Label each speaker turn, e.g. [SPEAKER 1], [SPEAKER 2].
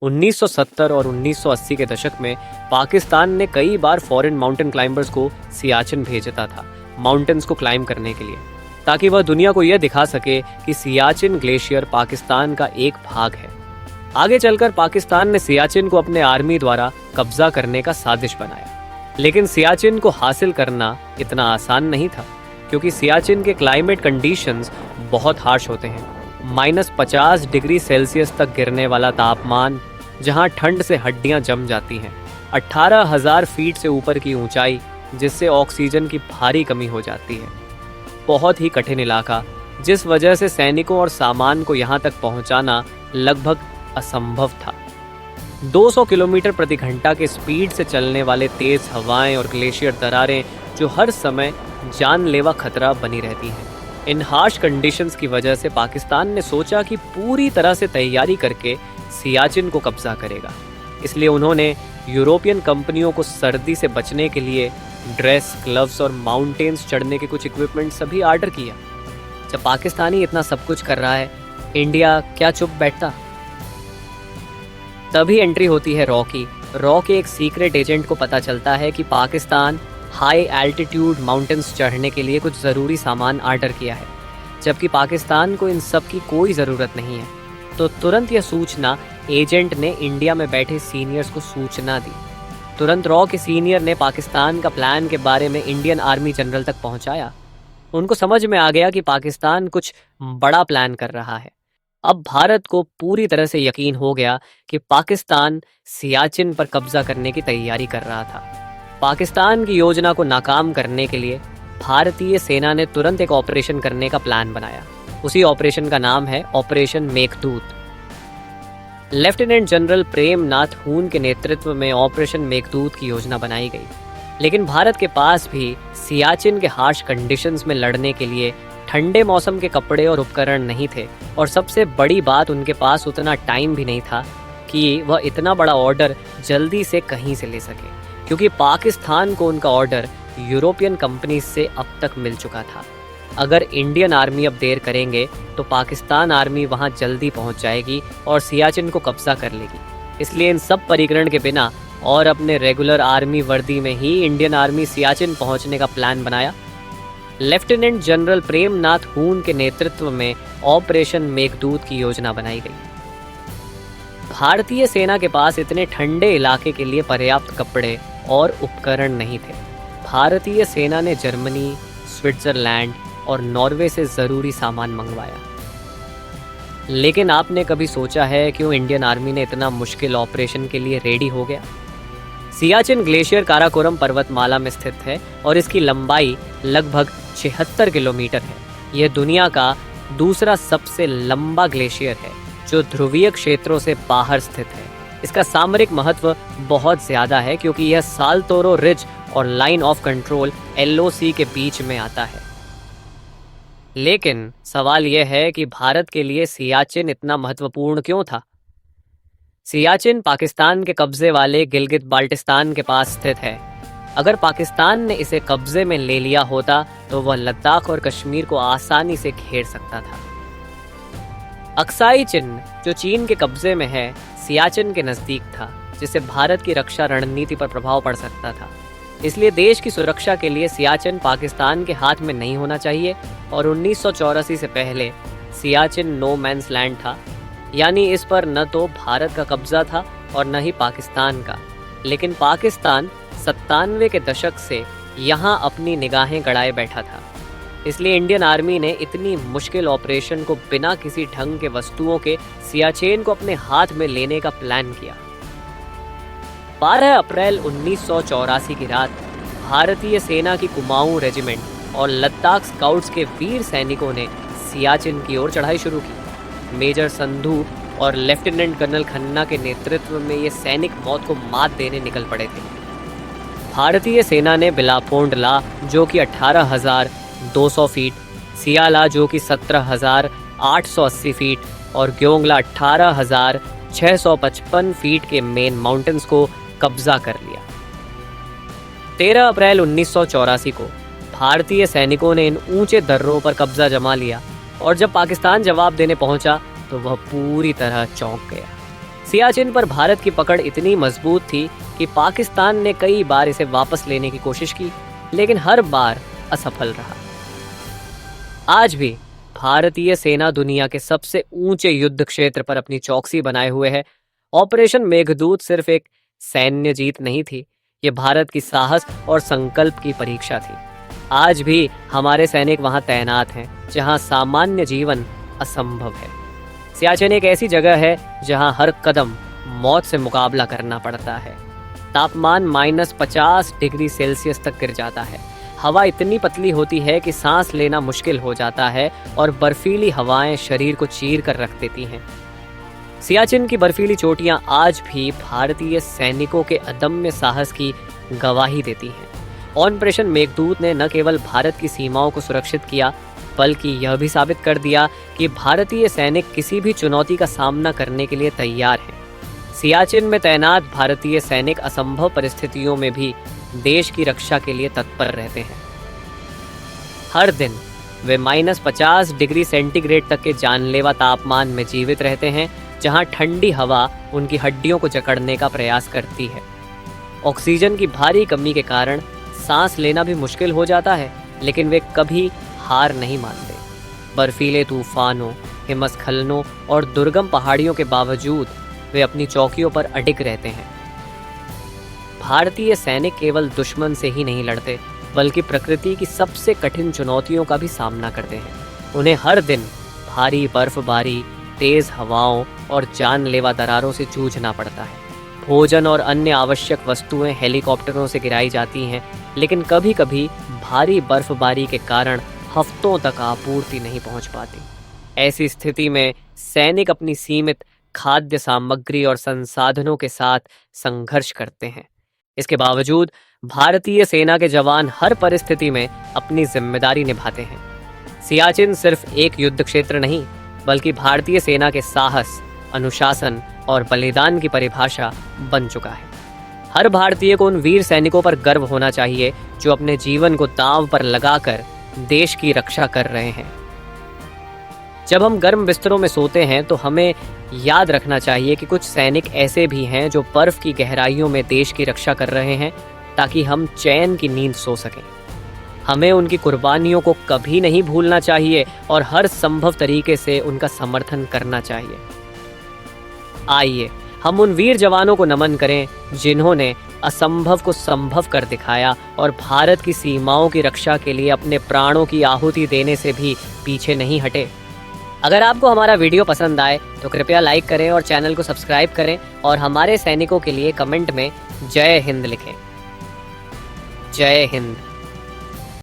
[SPEAKER 1] 1970 और 1980 के दशक में पाकिस्तान ने कई बार फॉरेन माउंटेन क्लाइंबर्स को सियाचिन भेजता था माउंटेन्स को क्लाइंब करने के लिए, ताकि वह दुनिया को यह दिखा सके कि सियाचिन ग्लेशियर पाकिस्तान का एक भाग है। आगे चलकर पाकिस्तान ने सियाचिन को अपने आर्मी द्वारा कब्जा करने का साजिश बनाया, लेकिन सियाचिन को हासिल करना इतना आसान नहीं था, क्योंकि सियाचिन के क्लाइमेट कंडीशंस बहुत हार्श होते हैं। -50 डिग्री सेल्सियस तक गिरने वाला तापमान, जहां ठंड से हड्डियां जम जाती हैं, 18,000 फीट से ऊपर की ऊंचाई, जिससे ऑक्सीजन की भारी कमी हो जाती है। बहुत ही कठिन इलाका, जिस वजह से सैनिकों और सामान को यहां तक पहुंचाना लगभग असंभव था। 200 किलोमीटर प्रति घंटा के स्पीड से चलने वाले तेज हवाएं और ग्लेशियर दरारें जो हर समय जानलेवा खतरा बनी रहती हैं। इन हार्श कंडीशंस की वजह से पाकिस्तान ने सोचा कि पूरी तरह से तैयारी करके सियाचिन को कब्जा करेगा। इसलिए उन्होंने यूरोपियन कंपनियों को सर्दी से बचने के लिए ड्रेस, ग्लव्स और माउंटेन्स चढ़ने के कुछ इक्विपमेंट सभी ऑर्डर किया। जब पाकिस्तानी इतना सब कुछ कर रहा है, इंडिया क्या चुप बैठता? तभी एंट्री होती है रॉ की। रॉ के एक सीक्रेट एजेंट को पता चलता है कि पाकिस्तान हाई एल्टीट्यूड माउंटेन्स चढ़ने के लिए कुछ ज़रूरी सामान ऑर्डर किया है, जबकि पाकिस्तान को इन सब की कोई ज़रूरत नहीं है। तो तुरंत यह सूचना एजेंट ने इंडिया में बैठे सीनियर्स को सूचना दी। तुरंत रॉ के सीनियर ने पाकिस्तान का प्लान के बारे में इंडियन आर्मी जनरल तक पहुंचाया। उनको समझ में आ गया कि पाकिस्तान कुछ बड़ा प्लान कर रहा है। अब भारत को पूरी तरह से यकीन हो गया कि पाकिस्तान सियाचिन पर कब्जा करने की तैयारी कर रहा था। पाकिस्तान की योजना को नाकाम करने के लिए भारतीय सेना ने तुरंत एक ऑपरेशन करने का प्लान बनाया। उसी ऑपरेशन का नाम है operation Meghdoot. Lieutenant general Prem Nath हून के नेतृत्व में ऑपरेशन मेघदूत की योजना बनाई गई, लेकिन भारत के पास भी सियाचिन के हार्श कंडीशंस में लड़ने के लिए ठंडे मौसम के कपड़े और उपकरण नहीं थे, और सबसे बड़ी बात, उनके पास उतना टाइम भी नहीं था कि वह इतना बड़ा ऑर्डर जल्दी से कहीं से ले सके, क्योंकि पाकिस्तान को उनका ऑर्डर यूरोपियन कंपनी से अब तक मिल चुका था। अगर इंडियन आर्मी अब देर करेंगे तो पाकिस्तान आर्मी वहां जल्दी पहुंच जाएगी और सियाचिन को कब्जा कर लेगी। इसलिए इन सब परिकरण के बिना और अपने रेगुलर आर्मी वर्दी में ही इंडियन आर्मी सियाचिन पहुंचने का प्लान बनाया। लेफ्टिनेंट जनरल प्रेम नाथ हून के नेतृत्व में ऑपरेशन मेघदूत की योजना बनाई गई। भारतीय सेना के पास इतने ठंडे इलाके के लिए पर्याप्त कपड़े और उपकरण नहीं थे। भारतीय सेना ने जर्मनी, स्विट्जरलैंड और नॉर्वे से ज़रूरी सामान मंगवाया। लेकिन आपने कभी सोचा है क्यों इंडियन आर्मी ने इतना मुश्किल ऑपरेशन के लिए रेडी हो गया? सियाचिन ग्लेशियर काराकोरम पर्वतमाला में स्थित है और इसकी लंबाई लगभग 76 किलोमीटर है। यह दुनिया का दूसरा सबसे लंबा ग्लेशियर है जो ध्रुवीय क्षेत्रों से बाहर स्थित है। इसका सामरिक महत्व बहुत ज़्यादा है, क्योंकि यह साल्तोरो रिज और लाइन ऑफ कंट्रोल LOC के बीच में आता है। लेकिन सवाल यह है कि भारत के लिए सियाचिन इतना महत्वपूर्ण क्यों था? सियाचिन पाकिस्तान के कब्जे वाले गिलगित बाल्टिस्तान के पास स्थित है। अगर पाकिस्तान ने इसे कब्जे में ले लिया होता तो वह लद्दाख और कश्मीर को आसानी से घेर सकता था। अक्साई चिन्ह, जो चीन के कब्जे में है, सियाचिन के नज़दीक था, जिससे भारत की रक्षा रणनीति पर प्रभाव पड़ सकता था। इसलिए देश की सुरक्षा के लिए सियाचिन पाकिस्तान के हाथ में नहीं होना चाहिए, और 1984 से पहले सियाचिन नो मैंस लैंड था, यानी इस पर न तो भारत का कब्जा था और न ही पाकिस्तान का। लेकिन पाकिस्तान 97 के दशक से यहाँ अपनी निगाहें गड़ाए बैठा था। इसलिए इंडियन आर्मी ने इतनी मुश्किल ऑपरेशन को बिना किसी ढंग के वस्तुओं के सियाचिन को अपने हाथ में लेने का प्लान किया। 12 अप्रैल 1984 की रात भारतीय सेना की कुमाऊं रेजिमेंट और लद्दाख स्काउट्स के वीर सैनिकों ने सियाचिन की ओर चढ़ाई शुरू की। मेजर संधू और लेफ्टिनेंट कर्नल खन्ना के नेतृत्व में ये सैनिक मौत को मात देने निकल पड़े थे। भारतीय सेना ने बिलापोंडला, जो कि 18,200 फीट, सियाला, जो कि 17,880 फीट, और ग्योंगला 18,655 फीट के मेन माउंटेन्स को कब्जा कर लिया। 13 अप्रैल 1984 को भारतीय सैनिकों ने इन ऊंचे दर्रों पर कब्जा जमा लिया, और जब पाकिस्तान जवाब देने पहुंचा तो वह पूरी तरह चौंक गया। सियाचिन पर भारत की पकड़ इतनी मजबूत थी कि पाकिस्तान ने कई बार इसे वापस लेने की कोशिश की, लेकिन हर बार असफल रहा। आज भी भारतीय सेना दुनिया के सबसे ऊंचे युद्ध क्षेत्र पर अपनी चौकसी बनाए हुए है। ऑपरेशन मेघदूत सिर्फ एक सैन्य जीत नहीं थी, ये भारत की साहस और संकल्प की परीक्षा थी। आज भी हमारे सैनिक वहां तैनात हैं, जहां सामान्य जीवन असंभव है। सियाचिन एक ऐसी जगह है जहां हर कदम मौत से मुकाबला करना पड़ता है। तापमान -50 डिग्री सेल्सियस तक गिर जाता है। हवा इतनी पतली होती है कि सांस लेना मुश्किल हो जाता है और बर्फीली हवाएं शरीर को चीर कर रख देती हैं। सियाचिन की बर्फीली चोटियां आज भी भारतीय सैनिकों के अदम्य साहस की गवाही देती हैं। ऑपरेशन मेघदूत ने न केवल भारत की सीमाओं को सुरक्षित किया, बल्कि यह भी साबित कर दिया कि भारतीय सैनिक किसी भी चुनौती का सामना करने के लिए तैयार हैं। सियाचिन में तैनात भारतीय सैनिक असंभव परिस्थितियों में भी देश की रक्षा के लिए तत्पर रहते हैं। हर दिन वे -50 डिग्री सेंटीग्रेड तक के जानलेवा तापमान में जीवित रहते हैं, जहां ठंडी हवा उनकी हड्डियों को जकड़ने का प्रयास करती है। ऑक्सीजन की भारी कमी के कारण सांस लेना भी मुश्किल हो जाता है, लेकिन वे कभी हार नहीं मानते। बर्फीले तूफानों, हिमस्खलनों और दुर्गम पहाड़ियों के बावजूद वे अपनी चौकियों पर अडिग रहते हैं। भारतीय सैनिक केवल दुश्मन से ही नहीं लड़ते, बल्कि प्रकृति की सबसे कठिन चुनौतियों का भी सामना करते हैं। उन्हें हर दिन भारी बर्फबारी, तेज हवाओं और जानलेवा दरारों से जूझना पड़ता है। भोजन और अन्य आवश्यक वस्तुएं हेलीकॉप्टरों से गिराई जाती हैं, लेकिन कभी कभी भारी बर्फबारी के कारण हफ्तों तक आपूर्ति नहीं पहुंच पाती। ऐसी स्थिति में सैनिक अपनी सीमित खाद्य सामग्री और संसाधनों के साथ संघर्ष करते हैं। इसके बावजूद भारतीय सेना के जवान हर परिस्थिति में अपनी जिम्मेदारी निभाते हैं। सियाचिन सिर्फ एक युद्ध क्षेत्र नहीं, बल्कि भारतीय सेना के साहस, अनुशासन और बलिदान की परिभाषा बन चुका है। हर भारतीय को उन वीर सैनिकों पर गर्व होना चाहिए जो अपने जीवन को दांव पर लगाकर देश की रक्षा कर रहे हैं। जब हम गर्म बिस्तरों में सोते हैं तो हमें याद रखना चाहिए कि कुछ सैनिक ऐसे भी हैं जो बर्फ की गहराइयों में देश की रक्षा कर रहे हैं, ताकि हम चैन की नींद सो सकें। हमें उनकी कुर्बानियों को कभी नहीं भूलना चाहिए और हर संभव तरीके से उनका समर्थन करना चाहिए। आइए हम उन वीर जवानों को नमन करें जिन्होंने असंभव को संभव कर दिखाया और भारत की सीमाओं की रक्षा के लिए अपने प्राणों की आहुति देने से भी पीछे नहीं हटे। अगर आपको हमारा वीडियो पसंद आए तो कृपया लाइक करें और चैनल को सब्सक्राइब करें और हमारे सैनिकों के लिए कमेंट में जय हिंद लिखें। जय हिंद।